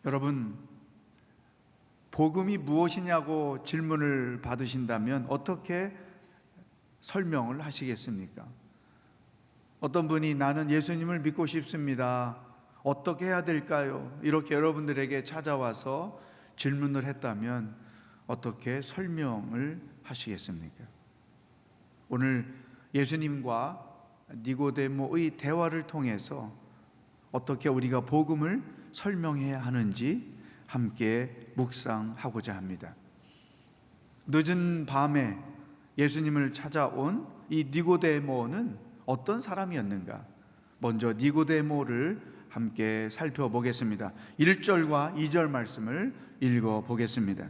여러분, 복음이 무엇이냐고 질문을 받으신다면 어떻게 설명을 하시겠습니까? 어떤 분이 나는 예수님을 믿고 싶습니다. 어떻게 해야 될까요? 이렇게 여러분들에게 찾아와서 질문을 했다면 어떻게 설명을 하시겠습니까? 오늘 예수님과 니고데모의 대화를 통해서 어떻게 우리가 복음을 설명해야 하는지 함께 묵상하고자 합니다. 늦은 밤에 예수님을 찾아온 이 니고데모는 어떤 사람이었는가? 먼저 니고데모를 함께 살펴보겠습니다. 1절과 2절 말씀을 읽어보겠습니다.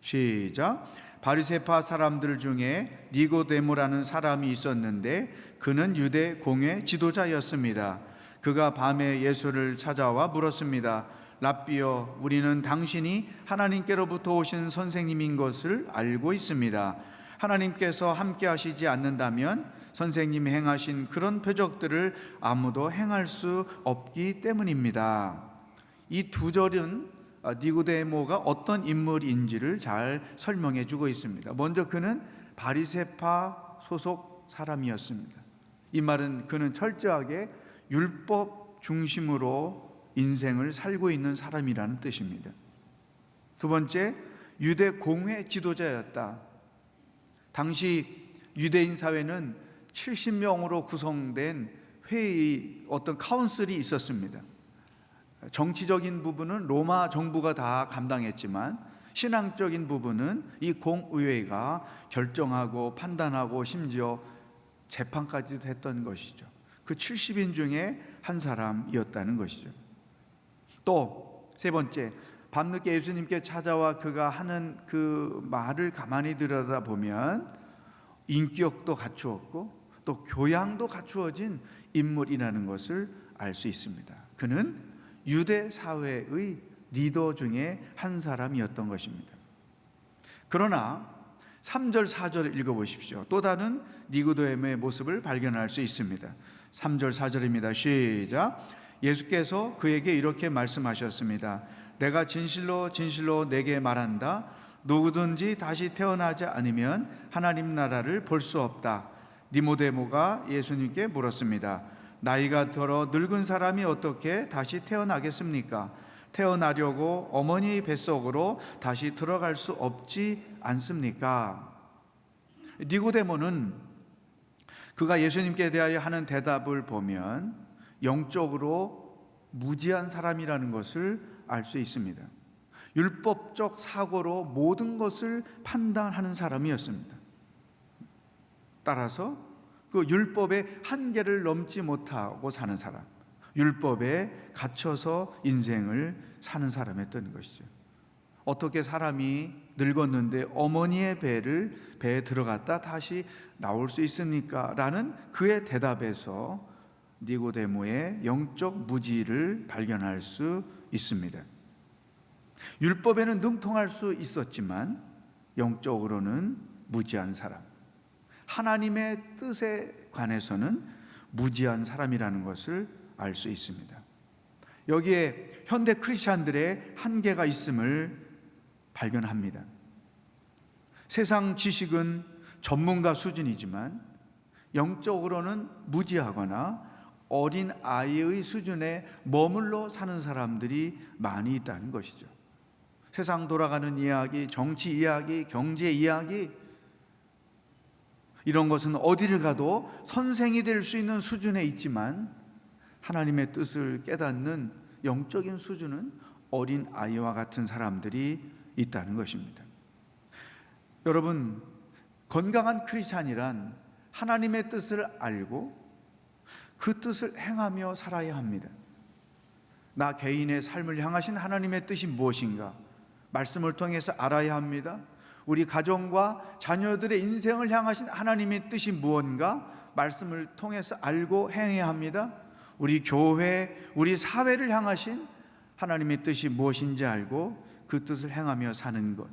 시작. 바리새파 사람들 중에 니고데모라는 사람이 있었는데 그는 유대 공회 지도자였습니다. 그가 밤에 예수를 찾아와 물었습니다. 랍비여, 우리는 당신이 하나님께로부터 오신 선생님인 것을 알고 있습니다. 하나님께서 함께 하시지 않는다면 선생님이 행하신 그런 표적들을 아무도 행할 수 없기 때문입니다. 이 두 절은 니고데모가 어떤 인물인지를 잘 설명해 주고 있습니다. 먼저 그는 바리새파 소속 사람이었습니다. 이 말은 그는 철저하게 율법 중심으로 인생을 살고 있는 사람이라는 뜻입니다. 두 번째, 유대 공회 지도자였다. 당시 유대인 사회는 70명으로 구성된 회의, 어떤 카운슬이 있었습니다. 정치적인 부분은 로마 정부가 다 감당했지만 신앙적인 부분은 이 공의회가 결정하고 판단하고 심지어 재판까지도 했던 것이죠. 그 70인 중에 한 사람이었다는 것이죠. 또 세 번째, 밤늦게 예수님께 찾아와 그가 하는 그 말을 가만히 들여다보면 인격도 갖추었고 또 교양도 갖추어진 인물이라는 것을 알 수 있습니다. 그는 유대 사회의 리더 중에 한 사람이었던 것입니다. 그러나 3절 4절을 읽어보십시오. 또 다른 니고데모의 모습을 발견할 수 있습니다. 3절 4절입니다. 시작. 예수께서 그에게 이렇게 말씀하셨습니다. 내가 진실로 진실로 내게 말한다. 누구든지 다시 태어나지 않으면 하나님 나라를 볼 수 없다. 니고데모가 예수님께 물었습니다. 나이가 들어 늙은 사람이 어떻게 다시 태어나겠습니까? 태어나려고 어머니 뱃속으로 다시 들어갈 수 없지 않습니까? 니고데모는 그가 예수님께 대하여 하는 대답을 보면 영적으로 무지한 사람이라는 것을 알 수 있습니다. 율법적 사고로 모든 것을 판단하는 사람이었습니다. 따라서 그 율법의 한계를 넘지 못하고 사는 사람, 율법에 갇혀서 인생을 사는 사람이었던 것이죠. 어떻게 사람이 늙었는데 어머니의 배에 들어갔다 다시 나올 수 있습니까? 라는 그의 대답에서 니고데모의 영적 무지를 발견할 수 있습니다. 율법에는 능통할 수 있었지만 영적으로는 무지한 사람, 하나님의 뜻에 관해서는 무지한 사람이라는 것을 알 수 있습니다. 여기에 현대 크리스찬들의 한계가 있음을 발견합니다. 세상 지식은 전문가 수준이지만 영적으로는 무지하거나 어린 아이의 수준에 머물러 사는 사람들이 많이 있다는 것이죠. 세상 돌아가는 이야기, 정치 이야기, 경제 이야기, 이런 것은 어디를 가도 선생이 될 수 있는 수준에 있지만 하나님의 뜻을 깨닫는 영적인 수준은 어린 아이와 같은 사람들이 있다는 것입니다. 여러분, 건강한 크리스찬이란 하나님의 뜻을 알고 그 뜻을 행하며 살아야 합니다. 나 개인의 삶을 향하신 하나님의 뜻이 무엇인가? 말씀을 통해서 알아야 합니다. 우리 가정과 자녀들의 인생을 향하신 하나님의 뜻이 무언가? 말씀을 통해서 알고 행해야 합니다. 우리 교회, 우리 사회를 향하신 하나님의 뜻이 무엇인지 알고 그 뜻을 행하며 사는 것,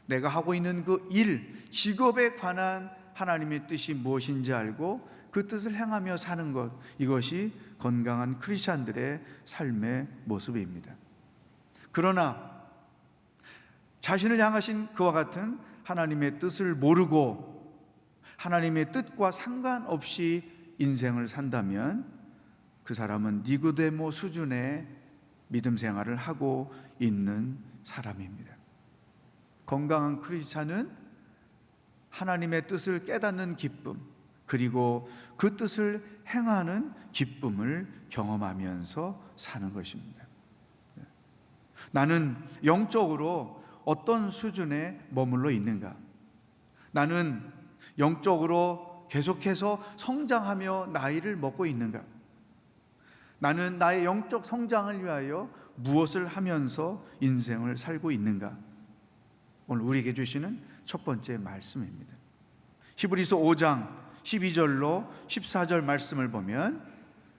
내가 하고 있는 그 일, 직업에 관한 하나님의 뜻이 무엇인지 알고 그 뜻을 행하며 사는 것, 이것이 건강한 크리스찬들의 삶의 모습입니다. 그러나 자신을 향하신 그와 같은 하나님의 뜻을 모르고 하나님의 뜻과 상관없이 인생을 산다면 그 사람은 니고데모 수준의 믿음 생활을 하고 있는 사람입니다. 건강한 크리스찬은 하나님의 뜻을 깨닫는 기쁨, 그리고 그 뜻을 행하는 기쁨을 경험하면서 사는 것입니다. 나는 영적으로 어떤 수준에 머물러 있는가? 나는 영적으로 계속해서 성장하며 나이를 먹고 있는가? 나는 나의 영적 성장을 위하여 무엇을 하면서 인생을 살고 있는가? 오늘 우리에게 주시는 첫 번째 말씀입니다. 히브리서 5장 12절로 14절 말씀을 보면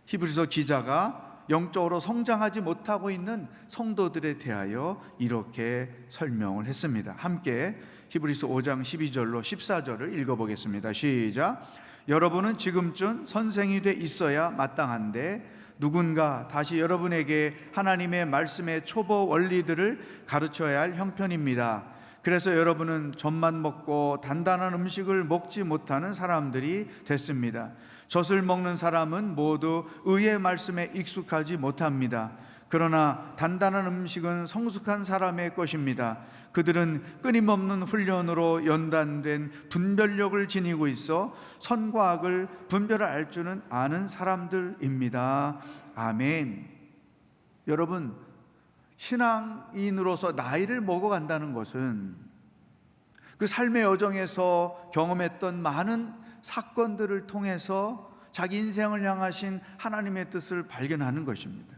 히브리서 기자가 영적으로 성장하지 못하고 있는 성도들에 대하여 이렇게 설명을 했습니다. 함께 히브리서 5장 12절로 14절을 읽어보겠습니다. 시작. 여러분은 지금쯤 선생이 돼 있어야 마땅한데 누군가 다시 여러분에게 하나님의 말씀의 초보 원리들을 가르쳐야 할 형편입니다. 그래서 여러분은 젖만 먹고 단단한 음식을 먹지 못하는 사람들이 됐습니다. 젖을 먹는 사람은 모두 의의 말씀에 익숙하지 못합니다. 그러나 단단한 음식은 성숙한 사람의 것입니다. 그들은 끊임없는 훈련으로 연단된 분별력을 지니고 있어 선과 악을 분별할 줄은 아는 사람들입니다. 아멘. 여러분, 신앙인으로서 나이를 먹어간다는 것은 그 삶의 여정에서 경험했던 많은 사건들을 통해서 자기 인생을 향하신 하나님의 뜻을 발견하는 것입니다.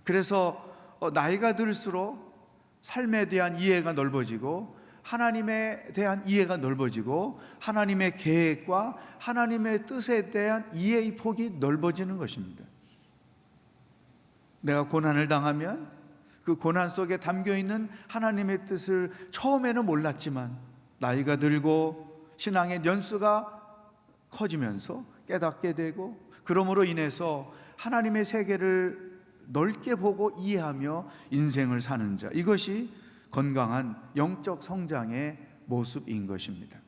그래서 나이가 들수록 삶에 대한 이해가 넓어지고 하나님에 대한 이해가 넓어지고 하나님의 계획과 하나님의 뜻에 대한 이해의 폭이 넓어지는 것입니다. 내가 고난을 당하면 그 고난 속에 담겨있는 하나님의 뜻을 처음에는 몰랐지만 나이가 들고 신앙의 연수가 커지면서 깨닫게 되고 그러므로 인해서 하나님의 세계를 넓게 보고 이해하며 인생을 사는 자, 이것이 건강한 영적 성장의 모습인 것입니다.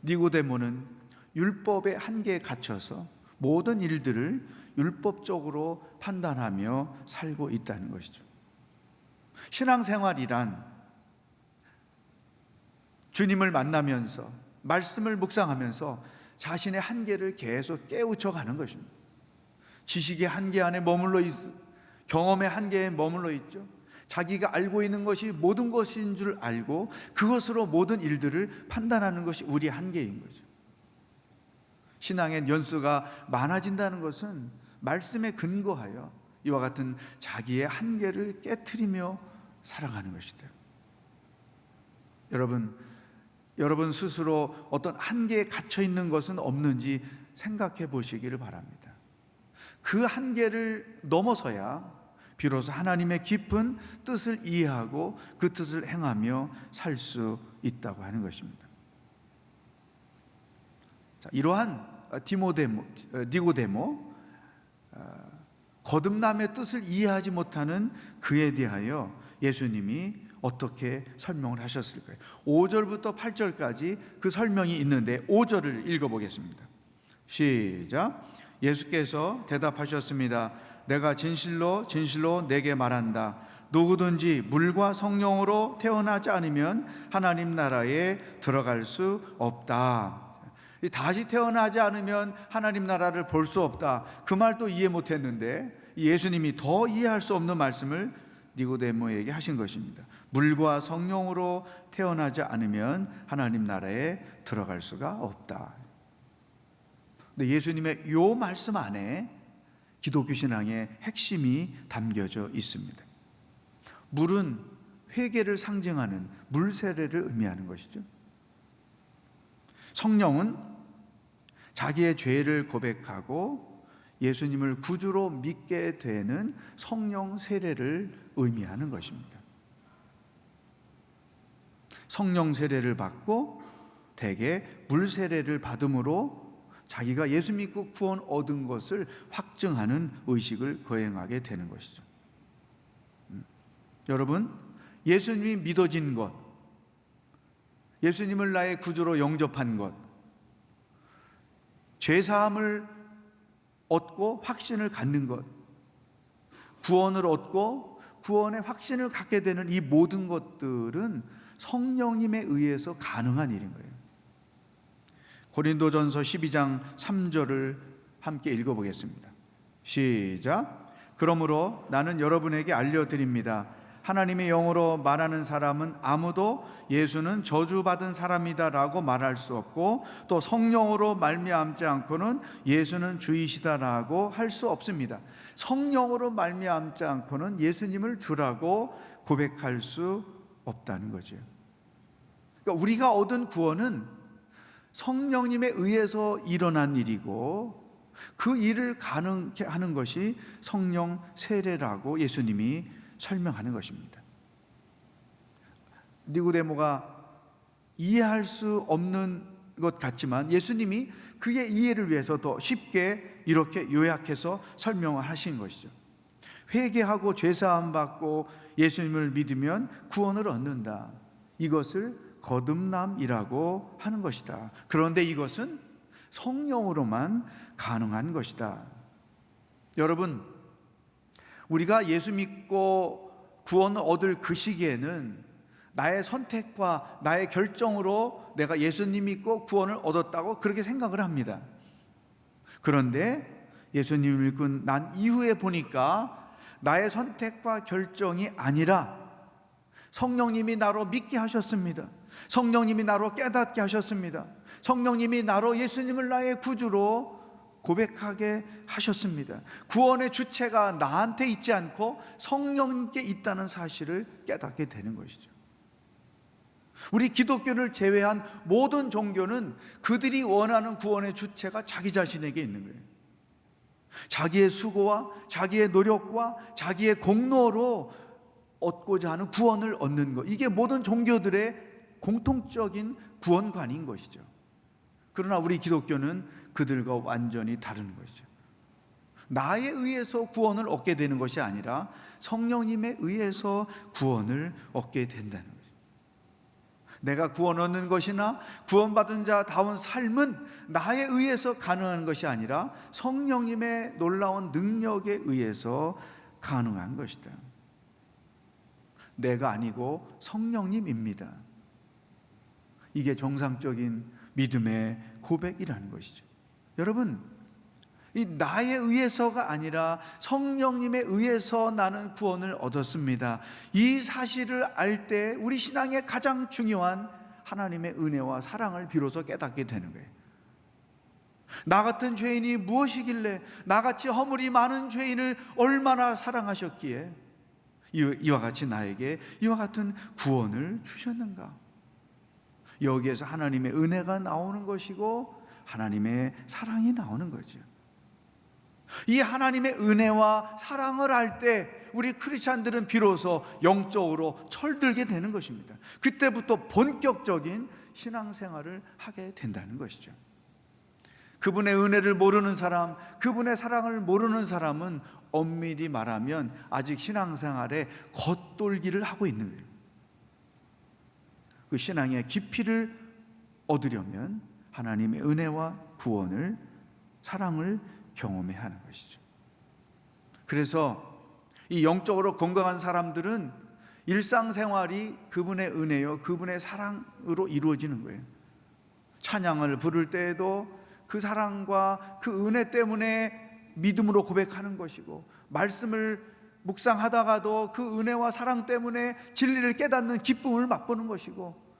니고데모는 율법의 한계에 갇혀서 모든 일들을 율법적으로 판단하며 살고 있다는 것이죠. 신앙생활이란 주님을 만나면서 말씀을 묵상하면서 자신의 한계를 계속 깨우쳐 가는 것입니다. 지식의 한계 안에 머물러 경험의 한계에 머물러 있죠. 자기가 알고 있는 것이 모든 것인 줄 알고 그것으로 모든 일들을 판단하는 것이 우리 한계인 거죠. 신앙의 연수가 많아진다는 것은 말씀에 근거하여 이와 같은 자기의 한계를 깨트리며 살아가는 것이다. 여러분 스스로 어떤 한계에 갇혀 있는 것은 없는지 생각해 보시기를 바랍니다. 그 한계를 넘어서야 비로소 하나님의 깊은 뜻을 이해하고 그 뜻을 행하며 살 수 있다고 하는 것입니다. 자, 이러한 니고데모, 거듭남의 뜻을 이해하지 못하는 그에 대하여 예수님이 어떻게 설명을 하셨을까요? 5절부터 8절까지 그 설명이 있는데 5절을 읽어보겠습니다. 시작. 예수께서 대답하셨습니다. 내가 진실로 진실로 내게 말한다. 누구든지 물과 성령으로 태어나지 않으면 하나님 나라에 들어갈 수 없다. 다시 태어나지 않으면 하나님 나라를 볼 수 없다. 그 말도 이해 못했는데 예수님이 더 이해할 수 없는 말씀을 니고데모에게 하신 것입니다. 물과 성령으로 태어나지 않으면 하나님 나라에 들어갈 수가 없다. 근데 예수님의 이 말씀 안에 기독교 신앙의 핵심이 담겨져 있습니다. 물은 회개를 상징하는 물 세례를 의미하는 것이죠. 성령은 자기의 죄를 고백하고 예수님을 구주로 믿게 되는 성령 세례를 의미하는 것입니다. 성령 세례를 받고 대개 물 세례를 받음으로 자기가 예수 믿고 구원 얻은 것을 확증하는 의식을 거행하게 되는 것이죠. 여러분, 예수님이 믿어진 것, 예수님을 나의 구주로 영접한 것, 죄사함을 얻고 확신을 갖는 것, 구원을 얻고 구원의 확신을 갖게 되는 이 모든 것들은 성령님에 의해서 가능한 일인 거예요. 고린도전서 12장 3절을 함께 읽어보겠습니다. 시작. 그러므로 나는 여러분에게 알려드립니다. 하나님의 영으로 말하는 사람은 아무도 예수는 저주받은 사람이다 라고 말할 수 없고, 또 성령으로 말미암지 않고는 예수는 주이시다 라고 할 수 없습니다. 성령으로 말미암지 않고는 예수님을 주라고 고백할 수 없다는 거죠. 그러니까 우리가 얻은 구원은 성령님에 의해서 일어난 일이고, 그 일을 가능케 하는 것이 성령 세례라고 예수님이 설명하는 것입니다. 니고데모가 이해할 수 없는 것 같지만 예수님이 그의 이해를 위해서 더 쉽게 이렇게 요약해서 설명을 하신 것이죠. 회개하고 죄사함 받고 예수님을 믿으면 구원을 얻는다. 이것을 거듭남이라고 하는 것이다. 그런데 이것은 성령으로만 가능한 것이다. 여러분, 우리가 예수 믿고 구원을 얻을 그 시기에는 나의 선택과 나의 결정으로 내가 예수님 믿고 구원을 얻었다고 그렇게 생각을 합니다. 그런데 예수님을 믿고 난 이후에 보니까 나의 선택과 결정이 아니라 성령님이 나로 믿게 하셨습니다. 성령님이 나로 깨닫게 하셨습니다. 성령님이 나로 예수님을 나의 구주로 고백하게 하셨습니다. 구원의 주체가 나한테 있지 않고 성령님께 있다는 사실을 깨닫게 되는 것이죠. 우리 기독교를 제외한 모든 종교는 그들이 원하는 구원의 주체가 자기 자신에게 있는 거예요. 자기의 수고와 자기의 노력과 자기의 공로로 얻고자 하는 구원을 얻는 것, 이게 모든 종교들의 공통적인 구원관인 것이죠. 그러나 우리 기독교는 그들과 완전히 다른 것이죠. 나에 의해서 구원을 얻게 되는 것이 아니라 성령님에 의해서 구원을 얻게 된다는 거죠. 내가 구원 얻는 것이나 구원받은 자다운 삶은 나에 의해서 가능한 것이 아니라 성령님의 놀라운 능력에 의해서 가능한 것이다. 내가 아니고 성령님입니다. 이게 정상적인 믿음의 고백이라는 것이죠. 여러분, 이 나에 의해서가 아니라 성령님에 의해서 나는 구원을 얻었습니다. 이 사실을 알 때 우리 신앙의 가장 중요한 하나님의 은혜와 사랑을 비로소 깨닫게 되는 거예요. 나 같은 죄인이 무엇이길래 나같이 허물이 많은 죄인을 얼마나 사랑하셨기에 이와 같이 나에게 이와 같은 구원을 주셨는가? 여기에서 하나님의 은혜가 나오는 것이고 하나님의 사랑이 나오는 거죠. 이 하나님의 은혜와 사랑을 알 때 우리 크리스찬들은 비로소 영적으로 철들게 되는 것입니다. 그때부터 본격적인 신앙생활을 하게 된다는 것이죠. 그분의 은혜를 모르는 사람, 그분의 사랑을 모르는 사람은 엄밀히 말하면 아직 신앙생활에 겉돌기를 하고 있는 거예요. 그 신앙의 깊이를 얻으려면 하나님의 은혜와 구원을, 사랑을 경험해야 하는 것이죠. 그래서 이 영적으로 건강한 사람들은 일상생활이 그분의 은혜요, 그분의 사랑으로 이루어지는 거예요. 찬양을 부를 때에도 그 사랑과 그 은혜 때문에 믿음으로 고백하는 것이고, 말씀을 묵상하다가도 그 은혜와 사랑 때문에 진리를 깨닫는 기쁨을 맛보는 것이고,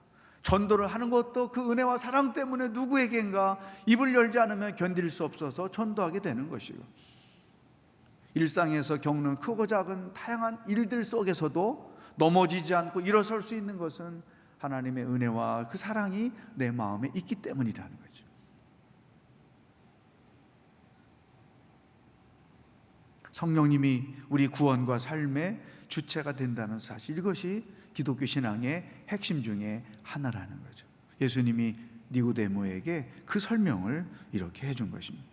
전도를 하는 것도 그 은혜와 사랑 때문에 누구에겐가 입을 열지 않으면 견딜 수 없어서 전도하게 되는 것이고, 일상에서 겪는 크고 작은 다양한 일들 속에서도 넘어지지 않고 일어설 수 있는 것은 하나님의 은혜와 그 사랑이 내 마음에 있기 때문이라는 거죠. 성령님이 우리 구원과 삶의 주체가 된다는 사실, 이것이 기독교 신앙의 핵심 중에 하나라는 거죠. 예수님이 니고데모에게 그 설명을 이렇게 해준 것입니다.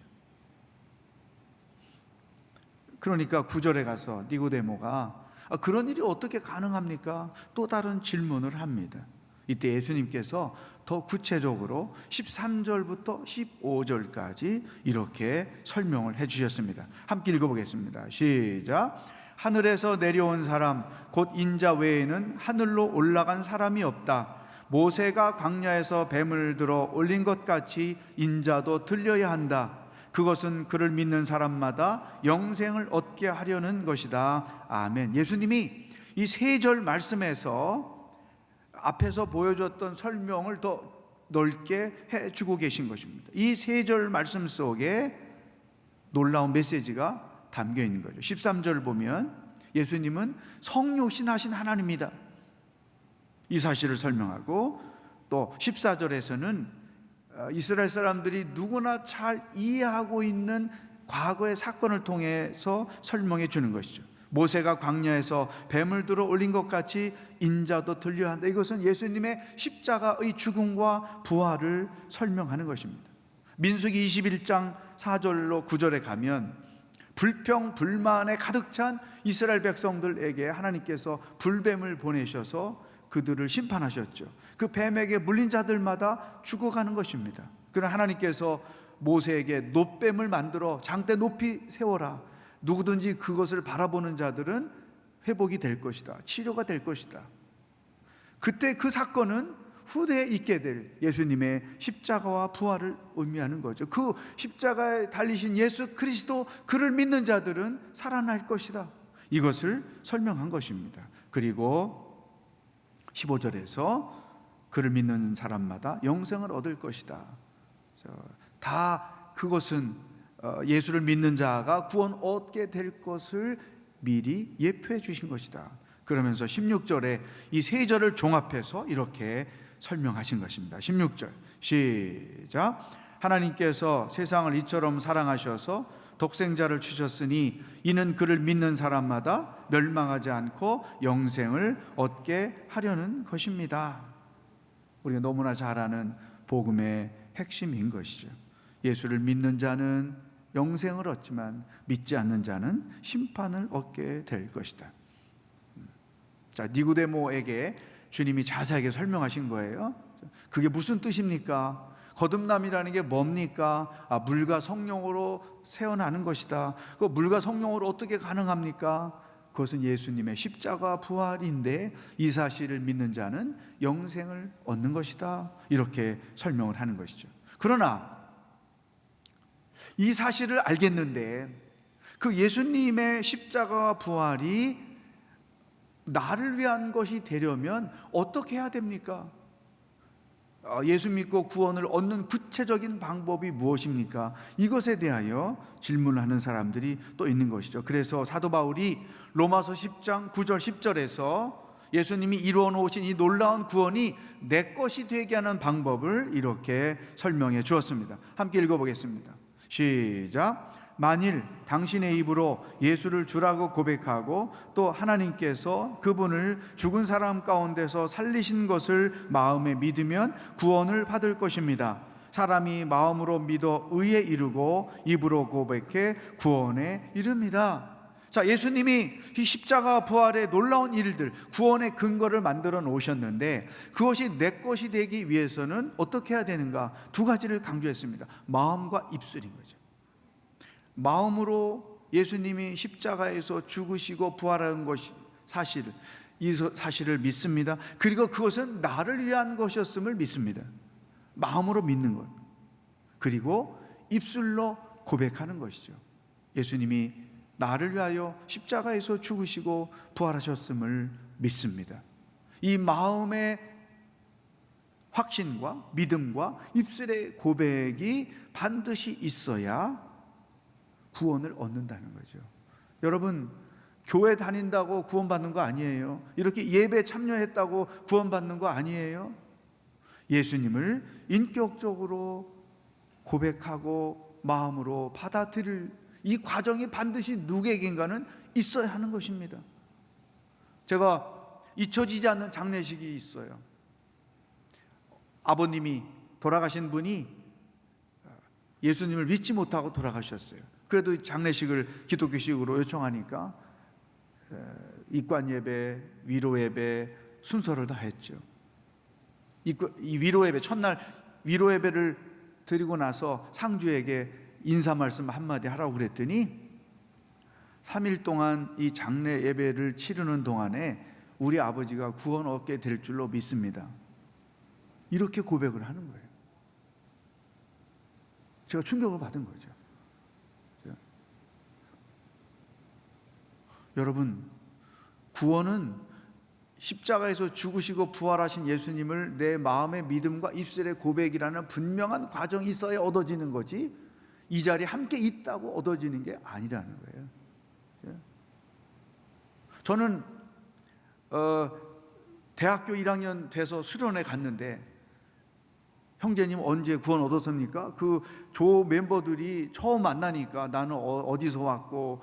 그러니까 9절에 가서 니고데모가 그런 일이 어떻게 가능합니까? 또 다른 질문을 합니다. 이때 예수님께서 더 구체적으로 13절부터 15절까지 이렇게 설명을 해 주셨습니다. 함께 읽어보겠습니다. 시작. 하늘에서 내려온 사람 곧 인자 외에는 하늘로 올라간 사람이 없다. 모세가 광야에서 뱀을 들어 올린 것 같이 인자도 들려야 한다. 그것은 그를 믿는 사람마다 영생을 얻게 하려는 것이다. 아멘. 예수님이 이 세 절 말씀에서 앞에서 보여줬던 설명을 더 넓게 해주고 계신 것입니다. 이 세 절 말씀 속에 놀라운 메시지가 담겨 있는 거죠. 13절 보면 예수님은 성육신하신 하나님이다, 이 사실을 설명하고, 또 14절에서는 이스라엘 사람들이 누구나 잘 이해하고 있는 과거의 사건을 통해서 설명해 주는 것이죠. 모세가 광야에서 뱀을 들어 올린 것 같이 인자도 들려야 한다. 이것은 예수님의 십자가의 죽음과 부활을 설명하는 것입니다. 민수기 21장 4절로 9절에 가면 불평 불만에 가득 찬 이스라엘 백성들에게 하나님께서 불뱀을 보내셔서 그들을 심판하셨죠. 그 뱀에게 물린 자들마다 죽어가는 것입니다. 그러나 하나님께서 모세에게 놋뱀을 만들어 장대 높이 세워라. 누구든지 그것을 바라보는 자들은 회복이 될 것이다, 치료가 될 것이다. 그때 그 사건은 후대에 있게 될 예수님의 십자가와 부활을 의미하는 거죠. 그 십자가에 달리신 예수 그리스도, 그를 믿는 자들은 살아날 것이다, 이것을 설명한 것입니다. 그리고 15절에서 그를 믿는 사람마다 영생을 얻을 것이다. 다 그것은 예수를 믿는 자가 구원 얻게 될 것을 미리 예표해 주신 것이다. 그러면서 16절에 이 세 절을 종합해서 이렇게 설명하신 것입니다. 16절 시작. 하나님께서 세상을 이처럼 사랑하셔서 독생자를 주셨으니 이는 그를 믿는 사람마다 멸망하지 않고 영생을 얻게 하려는 것입니다. 우리가 너무나 잘 아는 복음의 핵심인 것이죠. 예수를 믿는 자는 영생을 얻지만 믿지 않는 자는 심판을 얻게 될 것이다. 자, 니고데모에게 주님이 자세하게 설명하신 거예요. 그게 무슨 뜻입니까? 거듭남이라는 게 뭡니까? 물과 성령으로 세어나는 것이다. 그 물과 성령으로 어떻게 가능합니까? 그것은 예수님의 십자가 부활인데 이 사실을 믿는 자는 영생을 얻는 것이다, 이렇게 설명을 하는 것이죠. 그러나 이 사실을 알겠는데 그 예수님의 십자가와 부활이 나를 위한 것이 되려면 어떻게 해야 됩니까? 예수 믿고 구원을 얻는 구체적인 방법이 무엇입니까? 이것에 대하여 질문을 하는 사람들이 또 있는 것이죠. 그래서 사도 바울이 로마서 10장 9절 10절에서 예수님이 이루어 놓으신 이 놀라운 구원이 내 것이 되게 하는 방법을 이렇게 설명해 주었습니다. 함께 읽어보겠습니다. 시작. 만일 당신의 입으로 예수를 주라고 고백하고 또 하나님께서 그분을 죽은 사람 가운데서 살리신 것을 마음에 믿으면 구원을 받을 것입니다. 사람이 마음으로 믿어 의에 이르고 입으로 고백해 구원에 이릅니다. 자, 예수님이 이 십자가 부활의 놀라운 일들, 구원의 근거를 만들어 놓으셨는데 그것이 내 것이 되기 위해서는 어떻게 해야 되는가? 두 가지를 강조했습니다. 마음과 입술인 거죠. 마음으로 예수님이 십자가에서 죽으시고 부활한 것이 이 사실을 믿습니다. 그리고 그것은 나를 위한 것이었음을 믿습니다. 마음으로 믿는 것. 그리고 입술로 고백하는 것이죠. 예수님이 나를 위하여 십자가에서 죽으시고 부활하셨음을 믿습니다. 이 마음의 확신과 믿음과 입술의 고백이 반드시 있어야 구원을 얻는다는 거죠. 여러분, 교회 다닌다고 구원받는 거 아니에요. 이렇게 예배 참여했다고 구원받는 거 아니에요. 예수님을 인격적으로 고백하고 마음으로 받아들일 이 과정이 반드시 누구에겐가는 있어야 하는 것입니다. 제가 잊혀지지 않는 장례식이 있어요. 아버님이 돌아가신 분이 예수님을 믿지 못하고 돌아가셨어요. 그래도 장례식을 기독교식으로 요청하니까 입관 예배, 위로 예배 순서를 다 했죠. 이 위로 예배, 첫날 위로 예배를 드리고 나서 상주에게 인사 말씀 한마디 하라고 그랬더니 3일 동안 이 장례 예배를 치르는 동안에 우리 아버지가 구원 얻게 될 줄로 믿습니다. 이렇게 고백을 하는 거예요. 제가 충격을 받은 거죠. 여러분, 구원은 십자가에서 죽으시고 부활하신 예수님을 내 마음의 믿음과 입술의 고백이라는 분명한 과정이 있어야 얻어지는 거지, 이 자리에 함께 있다고 얻어지는 게 아니라는 거예요. 저는 대학교 1학년 돼서 수련회 갔는데, 형제님 언제 구원 얻었습니까? 그 조 멤버들이 처음 만나니까 나는 어디서 왔고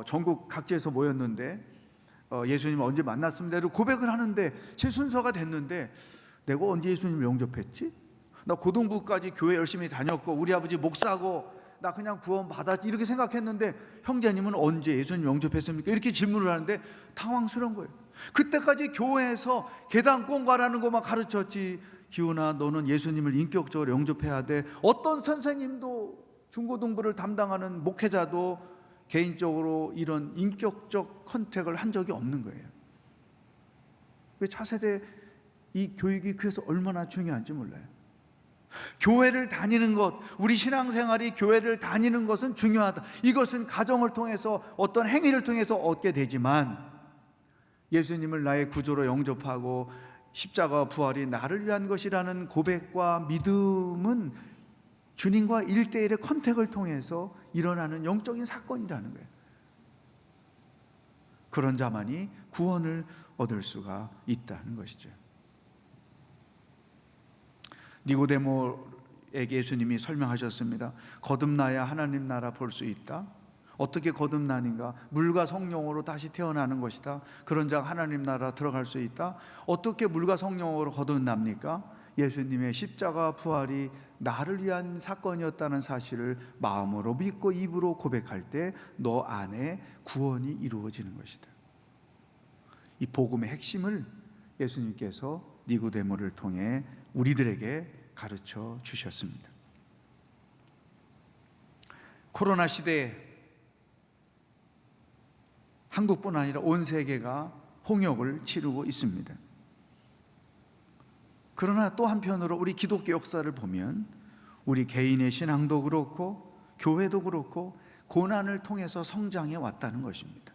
전국 각지에서 모였는데 예수님 언제 만났습니다. 고백을 하는데 제 순서가 됐는데, 내가 언제 예수님을 영접했지? 나 고등부까지 교회 열심히 다녔고 우리 아버지 목사고 나 그냥 구원 받았지, 이렇게 생각했는데 형제님은 언제 예수님 영접했습니까? 이렇게 질문을 하는데 당황스러운 거예요. 그때까지 교회에서 계단권 가라는 것만 가르쳤지, 기훈아 너는 예수님을 인격적으로 영접해야 돼, 어떤 선생님도 중고등부를 담당하는 목회자도 개인적으로 이런 인격적 컨택을 한 적이 없는 거예요. 차세대 이 교육이 그래서 얼마나 중요한지 몰라요. 교회를 다니는 것, 우리 신앙생활이 교회를 다니는 것은 중요하다. 이것은 가정을 통해서 어떤 행위를 통해서 얻게 되지만, 예수님을 나의 구조로 영접하고 십자가와 부활이 나를 위한 것이라는 고백과 믿음은 주님과 1대1의 컨택을 통해서 일어나는 영적인 사건이라는 거예요. 그런 자만이 구원을 얻을 수가 있다는 것이죠. 니고데모에게 예수님이 설명하셨습니다. 거듭나야 하나님 나라 볼 수 있다. 어떻게 거듭나는가? 물과 성령으로 다시 태어나는 것이다. 그런 자가 하나님 나라 들어갈 수 있다. 어떻게 물과 성령으로 거듭납니까? 예수님의 십자가 부활이 나를 위한 사건이었다는 사실을 마음으로 믿고 입으로 고백할 때 너 안에 구원이 이루어지는 것이다. 이 복음의 핵심을 예수님께서 니고데모를 통해 우리들에게 가르쳐 주셨습니다. 코로나 시대에 한국뿐 아니라 온 세계가 홍역을 치르고 있습니다. 그러나 또 한편으로 우리 기독교 역사를 보면 우리 개인의 신앙도 그렇고 교회도 그렇고 고난을 통해서 성장해 왔다는 것입니다.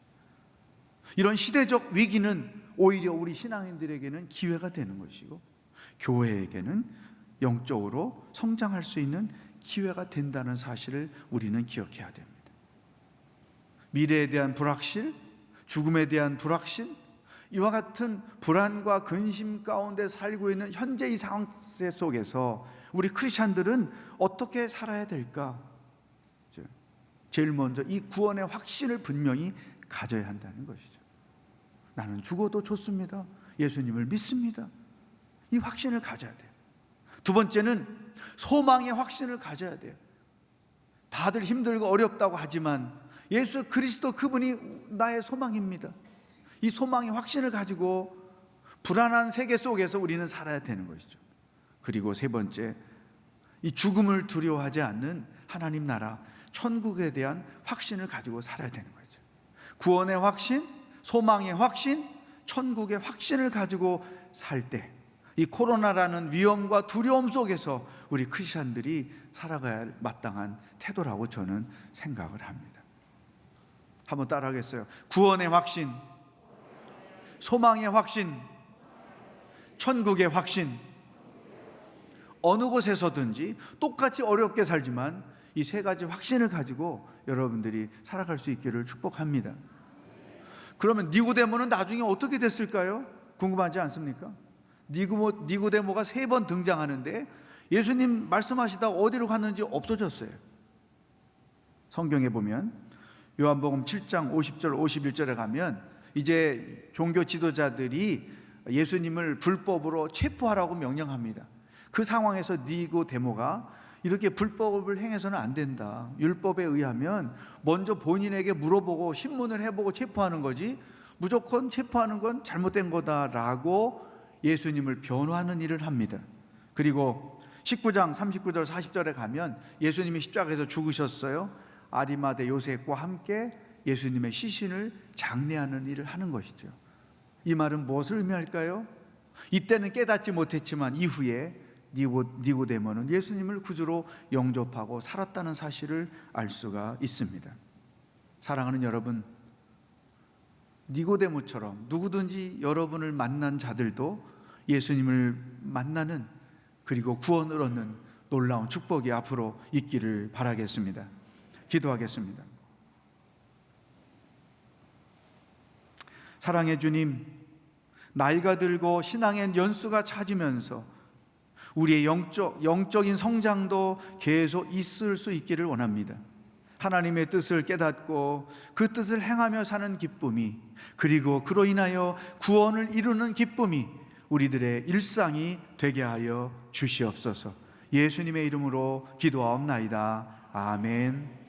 이런 시대적 위기는 오히려 우리 신앙인들에게는 기회가 되는 것이고 교회에게는 영적으로 성장할 수 있는 기회가 된다는 사실을 우리는 기억해야 됩니다. 미래에 대한 불확실, 죽음에 대한 불확실, 이와 같은 불안과 근심 가운데 살고 있는 현재 이 상황 속에서 우리 크리스찬들은 어떻게 살아야 될까? 제일 먼저 이 구원의 확신을 분명히 가져야 한다는 것이죠. 나는 죽어도 좋습니다. 예수님을 믿습니다. 이 확신을 가져야 돼요. 두 번째는 소망의 확신을 가져야 돼요. 다들 힘들고 어렵다고 하지만 예수 그리스도 그분이 나의 소망입니다. 이 소망의 확신을 가지고 불안한 세계 속에서 우리는 살아야 되는 것이죠. 그리고 세 번째, 이 죽음을 두려워하지 않는 하나님 나라, 천국에 대한 확신을 가지고 살아야 되는 거죠. 구원의 확신, 소망의 확신, 천국의 확신을 가지고 살 때 이 코로나라는 위험과 두려움 속에서 우리 크리스찬들이 살아가야 할 마땅한 태도라고 저는 생각을 합니다. 한번 따라하겠어요? 구원의 확신, 소망의 확신, 천국의 확신. 어느 곳에서든지 똑같이 어렵게 살지만 이 세 가지 확신을 가지고 여러분들이 살아갈 수 있기를 축복합니다. 그러면 니고데모는 나중에 어떻게 됐을까요? 궁금하지 않습니까? 니고데모가 3번 등장하는데 예수님 말씀하시다가 어디로 갔는지 없어졌어요. 성경에 보면 요한복음 7장 50절 51절에 가면 이제 종교 지도자들이 예수님을 불법으로 체포하라고 명령합니다. 그 상황에서 니고데모가 이렇게 불법을 행해서는 안 된다. 율법에 의하면 먼저 본인에게 물어보고 신문을 해보고 체포하는 거지, 무조건 체포하는 건 잘못된 거다라고 예수님을 변호하는 일을 합니다. 그리고 19장 39절 40절에 가면 예수님이 십자가에서 죽으셨어요. 아리마대 요셉과 함께 예수님의 시신을 장례하는 일을 하는 것이죠. 이 말은 무엇을 의미할까요? 이때는 깨닫지 못했지만 이후에 니고데모는 예수님을 구주로 영접하고 살았다는 사실을 알 수가 있습니다. 사랑하는 여러분, 니고데모처럼 누구든지 여러분을 만난 자들도 예수님을 만나는, 그리고 구원을 얻는 놀라운 축복이 앞으로 있기를 바라겠습니다. 기도하겠습니다. 사랑의 주님, 나이가 들고 신앙의 연수가 잦으면서 우리의 영적인 성장도 계속 있을 수 있기를 원합니다. 하나님의 뜻을 깨닫고 그 뜻을 행하며 사는 기쁨이, 그리고 그로 인하여 구원을 이루는 기쁨이 우리들의 일상이 되게 하여 주시옵소서. 예수님의 이름으로 기도하옵나이다. 아멘.